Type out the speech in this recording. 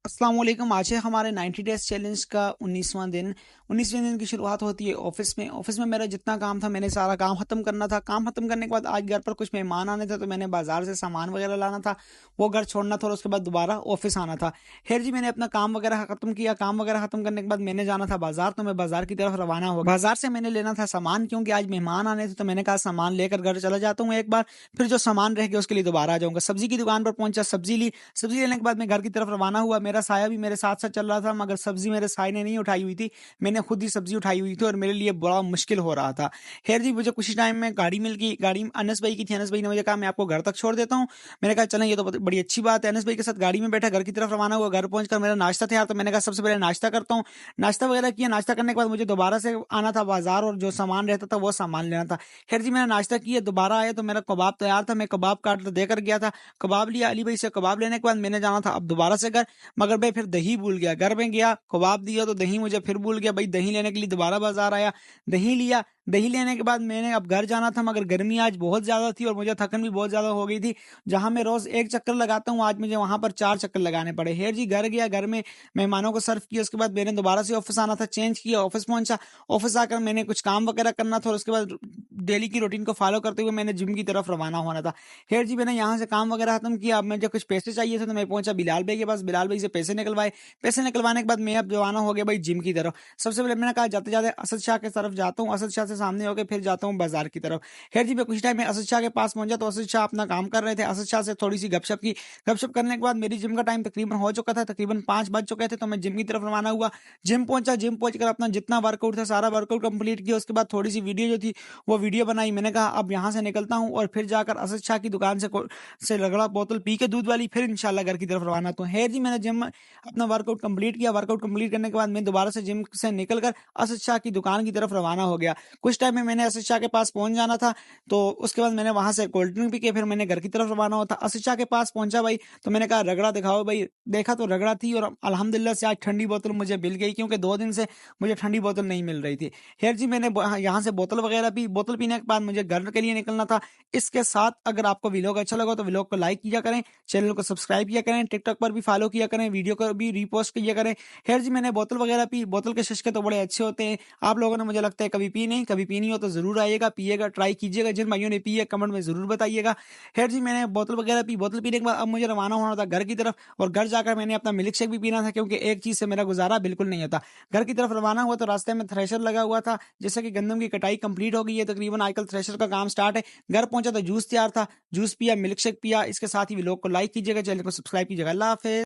अस्सलाम वालेकुम। आज है हमारे 90 डेज़ चैलेंज का 19वां दिन। 19वें दिन की शुरुआत होती है ऑफ़िस में। ऑफ़िस में मेरा जितना काम था मैंने सारा काम ख़त्म करना था। काम ख़त्म करने के बाद आज घर पर कुछ मेहमान आने थे तो मैंने बाज़ार से सामान वग़ैरह लाना था, वो घर छोड़ना था और उसके बाद दोबारा ऑफ़िस आना था। ख़ैर जी, मैंने अपना काम वग़ैरह ख़त्म किया। काम वग़ैरह ख़त्म करने के बाद मैंने जाना था बाज़ार, तो मैं बाज़ार की तरफ रवाना हो गया। बाज़ार से मैंने लेना था सामान, क्योंकि आज मेहमान आने थे, तो मैंने कहा सामान लेकर घर चला जाता हूँ एक बार, फिर जो सामान रह गया उसके लिए दोबारा आ जाऊँगा। सब्ज़ी की दुकान पर पहुँचा, सब्ज़ी ली। सब्ज़ी लेने के बाद मैं घर की तरफ रवाना हुआ। मेरा साया भी मेरे साथ-साथ चल रहा था, मगर सब्ज़ी मेरे साये ने नहीं उठाई हुई थी। मैंने खुद ही सब्ज़ी उठाई हुई थी और मेरे लिए बड़ा मुश्किल हो रहा था। ख़ैर जी, मुझे कुछ ही टाइम में गाड़ी मिल गई। गाड़ी अनस भाई की थी। अनस भाई ने मुझे कहा, "मैं आपको घर तक छोड़ देता हूँ।" मैंने कहा, "चलें, ये तो बड़ी अच्छी बात है।" अनस भाई के साथ गाड़ी में बैठा, घर की तरफ रवाना हुआ। घर पहुँचकर मेरा नाश्ता तैयार था। मैंने कहा, "सबसे पहले नाश्ता करता हूँ।" नाश्ता वग़ैरह किया। नाश्ता करने के बाद मुझे दोबारा से आना था बाज़ार और जो सामान रहता था, वो सामान लेना था। ख़ैर जी, मैंने नाश्ता किया, दोबारा आया तो मेरा कबाब तैयार था। मैं कबाब काट देकर गया था। कबाब लिया अली भाई से। कबाब लेने के बाद मैंने जाना था अब दोबारा से घर, मगर मैं फिर दही भूल गया। घर में गया, कबाब दिया तो दही मुझे फिर भूल गया। भाई दही लेने के लिए दोबारा बाज़ार आया, दही लिया। दही लेने के बाद मैंने अब घर जाना था, मगर गर्मी आज बहुत ज़्यादा थी और मुझे थकन भी बहुत ज़्यादा हो गई थी। जहाँ मैं रोज़ 1 चक्कर लगाता हूँ, आज मुझे वहाँ पर 4 चक्कर लगाने पड़े। ख़ैर जी, घर गया, घर में मेहमानों को सर्व किया, उसके बाद मैंने दोबारा से ऑफ़िस आना था, चेंज किया, ऑफ़िस पहुँचा। ऑफ़िस आकर मैंने कुछ काम वग़ैरह करना था और उसके बाद डेली की रूटीन को फ़ॉलो करते हुए मैंने जिम की तरफ रवाना होना था। ख़ैर जी, मैंने यहाँ से काम वग़ैरह ख़त्म किया। अब मुझे कुछ पैसे चाहिए थे तो मैं पहुँचा बिलाल भाई के पास। बिलाल भाई से पैसे निकलवाए। पैसे निकलवाने के बाद मैं अब रवाना हो गया भाई जिम की तरफ। सबसे पहले मैंने कहा जाते-जाते असद शाह की तरफ जाता हूँ, असद शाह से सामने होके फिर जाता हूँ बाज़ार की तरफ। ख़ैर जी, मैं कुछ टाइम में असद शाह के पास पहुँचा तो असद शाह अपना काम कर रहे थे। असद शाह से थोड़ी-सी गपशप की। गपशप करने के बाद मेरी जिम का टाइम तकरीबन हो चुका था, तकरीबन 5 बज चुके थे, तो मैं जिम की तरफ रवाना हुआ। जिम पहुँचा, जिम पहुँचकर अपना जितना वर्कआउट था सारा वर्कआउट कंप्लीट किया। उसके बाद थोड़ी-सी वीडियो जो थी वो वीडियो बनाई। मैंने कहा अब यहाँ से निकलता हूँ और फिर जाकर असद शाह की दुकान से रगड़ा बोतल पी के दूध वाली, फिर इंशाल्लाह घर की तरफ रवाना। तो है जी, मैंने जिम अपना वर्कआउट कंप्लीट किया। वर्कआउट कंप्लीट करने के बाद मैं दोबारा से जिम से निकलकर असद शाह की दुकान की तरफ रवाना हो गया। कुछ टाइम में मैंने असद शाह के पास पहुँच जाना था, तो उसके बाद मैंने वहाँ से कोल्ड ड्रिंक पी के फिर मैंने घर की तरफ रवाना हुआ था। असद शाह के पास पहुँचा भाई, तो मैंने कहा रगड़ा दिखाओ भाई। देखा तो रगड़ा थी और अल्हम्दुलिल्लाह से आज ठंडी बोतल मुझे मिल गई, क्योंकि 2 दिन से मुझे ठंडी बोतल नहीं मिल रही थी। ख़ैर जी, मैंने यहाँ से बोतल वगैरह पी। बोतल पीने के बाद मुझे घर के लिए निकलना था। इसके साथ अगर आपको व्लॉग अच्छा लगा तो व्लॉग को लाइक किया करें, चैनल को सब्सक्राइब किया करें, टिकटॉक पर भी फॉलो किया करें, वीडियो को भी रीपोस्ट किया करें। ख़ैर जी, मैंने बोतल वगैरह पी। बोतल के शिशके तो बड़े अच्छे होते हैं। आप लोगों ने मुझे लगता है कभी पी नहीं, कभी पीनी हो तो ज़रूर आइएगा, पिएगा, ट्राई कीजिएगा। जिन भाइयों ने पी है कमेंट में ज़रूर बताइएगा। ख़ैर जी, मैंने बोतल वगैरह पी। बोतल पीने के बाद अब मुझे रवाना होना था घर की तरफ और घर जाकर मैंने अपना मिल्क शेक भी पीना था, क्योंकि एक चीज़ से मेरा गुज़ारा बिल्कुल नहीं होता। घर की तरफ रवाना हुआ तो रास्ते में थ्रेशर लगा हुआ था, जैसे कि गंदम की कटाई कंप्लीट हो गई है तकरीबन, आजकल थ्रेशर का काम स्टार्ट है। घर पहुंचा तो जूस तैयार था, जूस पिया, मिल्क शेक पिया। इसके साथ ही व्लॉग को लाइक कीजिएगा, चैनल को सब्सक्राइब कीजिएगा। अल्लाह हाफ़िज़।